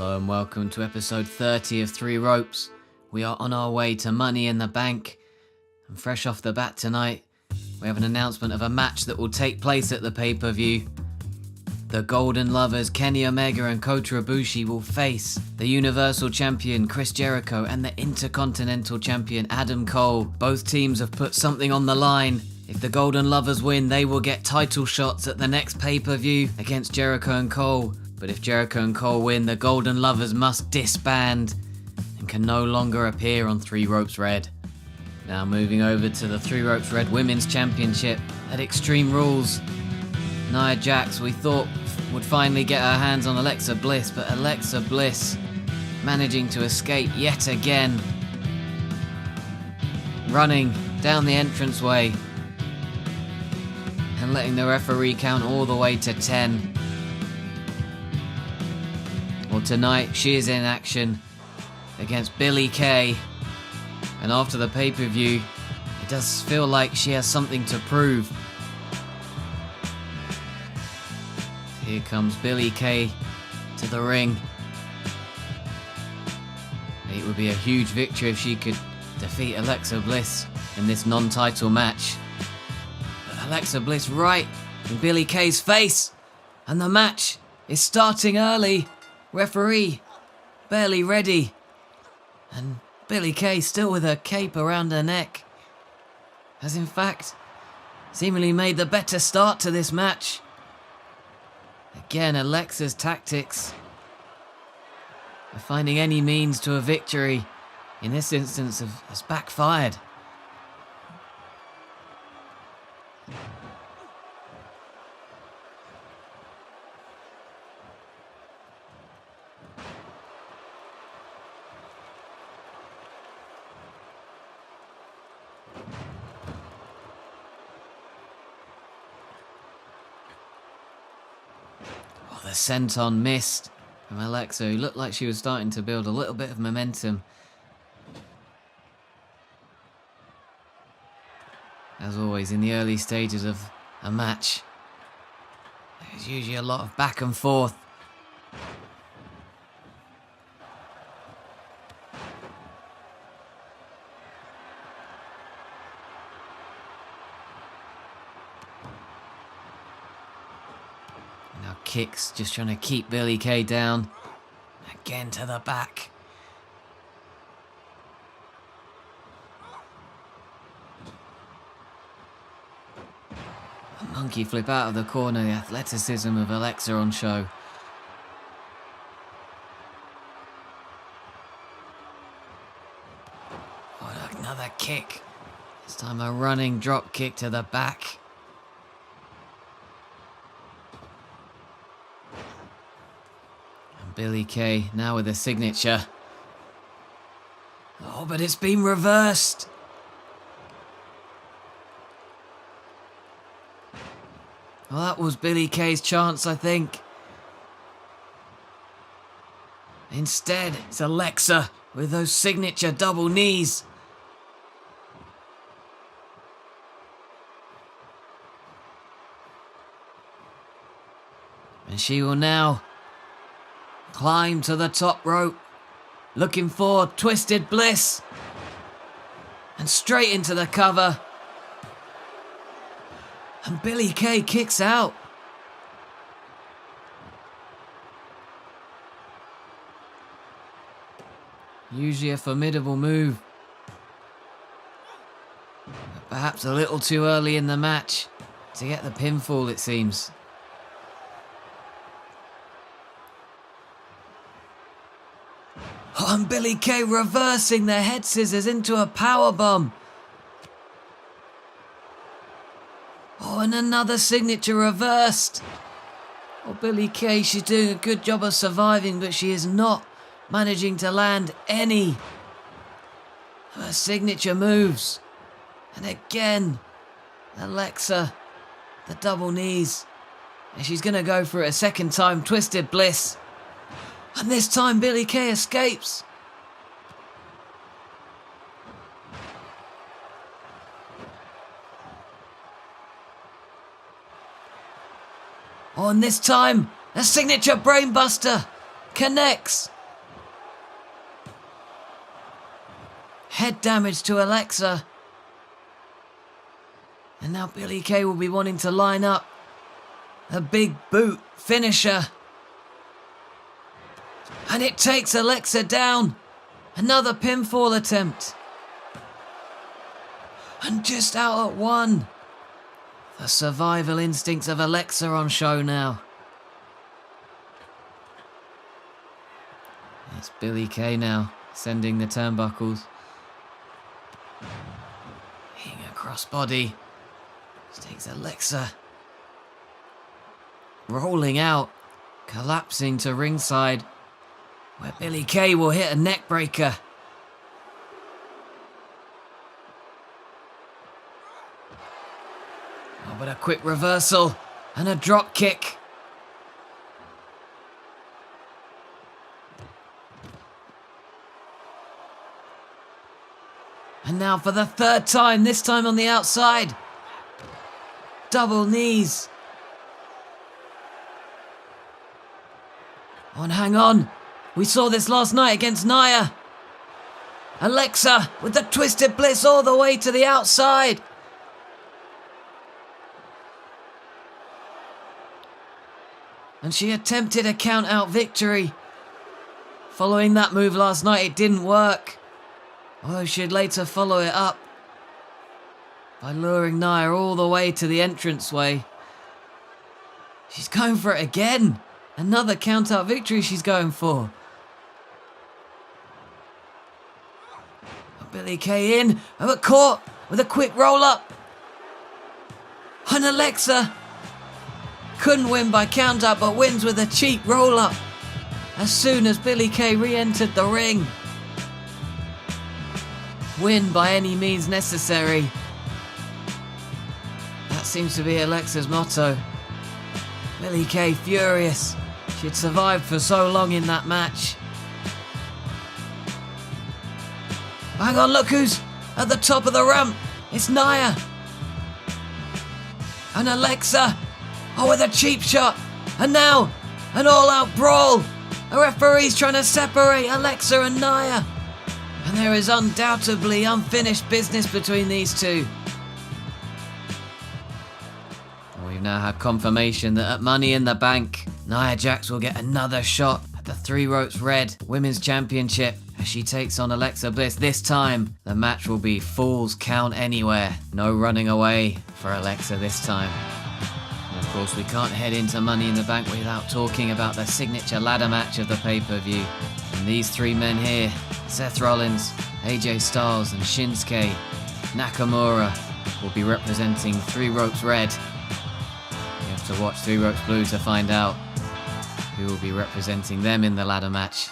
Hello and welcome to episode 30 of Three Ropes. We are on our way to Money in the Bank. And fresh off the bat tonight, we have an announcement of a match that will take place at the pay-per-view. The Golden Lovers Kenny Omega and Kota Ibushi will face the Universal Champion Chris Jericho and the Intercontinental Champion Adam Cole. Both teams have put something on the line. If the Golden Lovers win, they will get title shots at the next pay-per-view against Jericho and Cole. But if Jericho and Cole win, the Golden Lovers must disband and can no longer appear on Three Ropes Red. Now moving over to the Three Ropes Red Women's Championship at Extreme Rules. Nia Jax, we thought, would finally get her hands on Alexa Bliss, but Alexa Bliss managing to escape yet again. Running down the entranceway and letting the referee count all the way to 10. Well, tonight she is in action against Billie Kay, and after the pay-per-view it does feel like she has something to prove. Here comes Billie Kay to the ring. It would be a huge victory if she could defeat Alexa Bliss in this non-title match. But Alexa Bliss right in Billie Kay's face, and the match is starting early. Referee barely ready, and Billie Kay still with her cape around her neck has in fact seemingly made the better start to this match. Again, Alexa's tactics of finding any means to a victory in this instance has backfired. The senton missed from Alexa, who looked like she was starting to build a little bit of momentum. As always, in the early stages of a match, there's usually a lot of back and forth. Kicks, just trying to keep Billie Kay down. Again to the back. A monkey flip out of the corner, the athleticism of Alexa on show. Oh, another kick. This time a running drop kick to the back. Billie Kay now with a signature. Oh, but it's been reversed. Well, that was Billie Kay's chance, I think. Instead, it's Alexa with those signature double knees. And she will now climb to the top rope, looking for Twisted Bliss, and straight into the cover. And Billie Kay kicks out. Usually a formidable move, but perhaps a little too early in the match to get the pinfall, it seems. Oh, and Billie Kay reversing the head scissors into a powerbomb. Oh, and another signature reversed. Oh, Billie Kay, she's doing a good job of surviving, but she is not managing to land any of her signature moves. And again, Alexa, the double knees. And she's going to go for it a second time, Twisted Bliss. And this time Billie Kay escapes. Oh, and this time, a signature brainbuster connects. Head damage to Alexa. And now Billie Kay will be wanting to line up a big boot finisher. And it takes Alexa down. Another pinfall attempt. And just out at one. The survival instincts of Alexa on show now. It's Billie Kay now, sending the turnbuckles. Hitting a crossbody. Just takes Alexa. Rolling out, collapsing to ringside, where Billie Kay will hit a neck breaker. Oh, but a quick reversal and a drop kick. And now for the third time, this time on the outside. Double knees. Oh, and hang on. We saw this last night against Nia. Alexa with the twisted bliss all the way to the outside. And she attempted a count-out victory. Following that move last night, it didn't work. Although she'd later follow it up by luring Nia all the way to the entranceway. She's going for it again. Another count-out victory she's going for. Billie Kay in, but caught with a quick roll-up. And Alexa couldn't win by count-out, but wins with a cheap roll-up as soon as Billie Kay re-entered the ring. Win by any means necessary. That seems to be Alexa's motto. Billie Kay furious. She'd survived for so long in that match. Hang on, look who's at the top of the ramp. It's Nia. And Alexa. Oh, with a cheap shot. And now, an all-out brawl. A referee's trying to separate Alexa and Nia. And there is undoubtedly unfinished business between these two. We've now had confirmation that at Money in the Bank, Nia Jax will get another shot at the Three Ropes Red Women's Championship as she takes on Alexa Bliss. This time, the match will be Falls Count Anywhere. No running away for Alexa this time. And of course, we can't head into Money in the Bank without talking about the signature ladder match of the pay-per-view. And these three men here, Seth Rollins, AJ Styles and Shinsuke Nakamura, will be representing Three Ropes Red. You have to watch Three Ropes Blue to find out who will be representing them in the ladder match.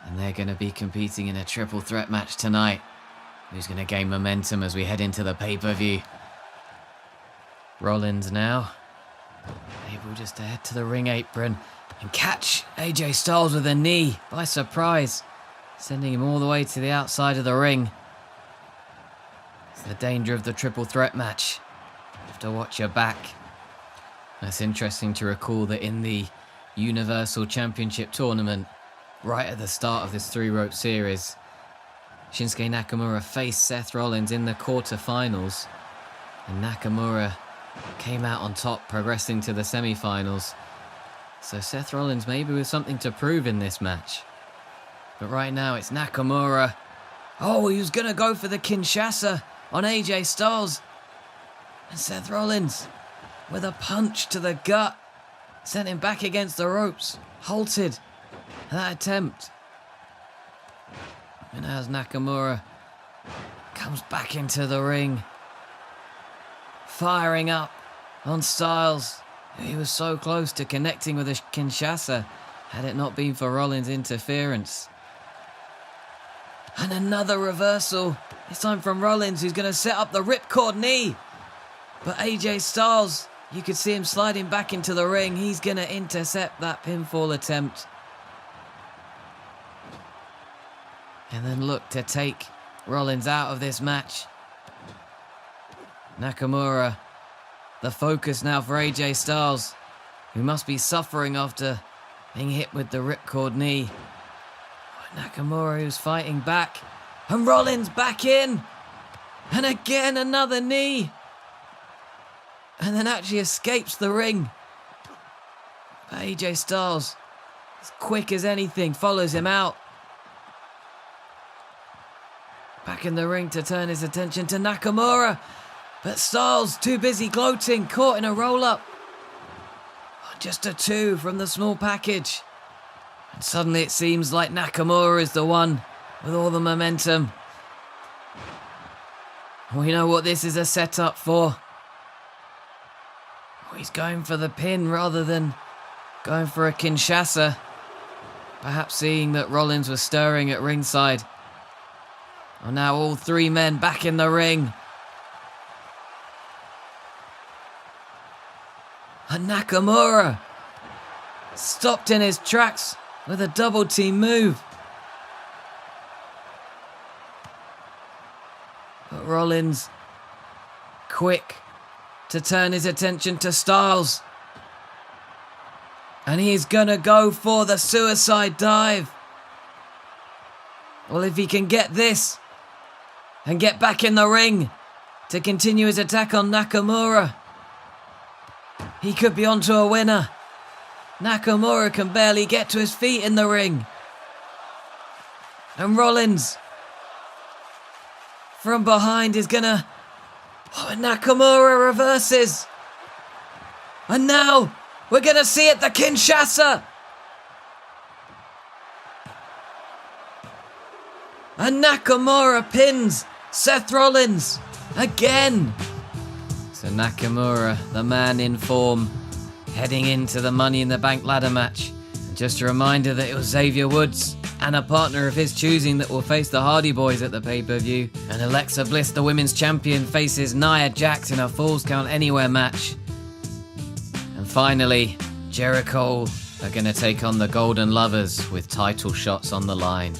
And they're going to be competing in a triple threat match tonight. Who's going to gain momentum as we head into the pay-per-view? Rollins now, able just to head to the ring apron and catch AJ Styles with a knee by surprise, sending him all the way to the outside of the ring. It's the danger of the triple threat match. You have to watch your back. It's interesting to recall that in the Universal Championship tournament, right at the start of this three-rope series, Shinsuke Nakamura faced Seth Rollins in the quarterfinals, and Nakamura came out on top, progressing to the semi-finals. So Seth Rollins maybe with something to prove in this match. But right now it's Nakamura. Oh, he was going to go for the Kinshasa on AJ Styles. And Seth Rollins, with a punch to the gut, sent him back against the ropes, halted that attempt. And as Nakamura comes back into the ring, firing up on Styles. He was so close to connecting with a Kinshasa had it not been for Rollins' interference. And another reversal, this time from Rollins, who's going to set up the ripcord knee. But AJ Styles, you could see him sliding back into the ring. He's going to intercept that pinfall attempt. And then look to take Rollins out of this match. Nakamura, the focus now for AJ Styles, who must be suffering after being hit with the ripcord knee. Nakamura, who's fighting back, And Rollins back in. And again another knee. And then actually escapes the ring. But AJ Styles, as quick as anything, follows him out. Back in the ring to turn his attention to Nakamura. But Styles, too busy gloating, caught in a roll-up. Just a 2 from the small package. And suddenly it seems like Nakamura is the one with all the momentum. We know what this is a setup for. He's going for the pin rather than going for a Kinshasa. Perhaps seeing that Rollins was stirring at ringside. And now all 3 men back in the ring. And Nakamura stopped in his tracks with a double team move. But Rollins, quick to turn his attention to Styles. And he's gonna go for the suicide dive. Well, if he can get this and get back in the ring to continue his attack on Nakamura, he could be onto a winner. Nakamura can barely get to his feet in the ring. And Rollins from behind is gonna... Oh, Nakamura reverses. And now we're gonna see it, the Kinshasa. And Nakamura pins Seth Rollins again. So Nakamura, the man in form, heading into the Money in the Bank ladder match. And just a reminder that it was Xavier Woods and a partner of his choosing that will face the Hardy Boys at the pay-per-view. And Alexa Bliss, the women's champion, faces Nia Jax in a Falls Count Anywhere match. And finally, Jericho are going to take on the Golden Lovers with title shots on the line.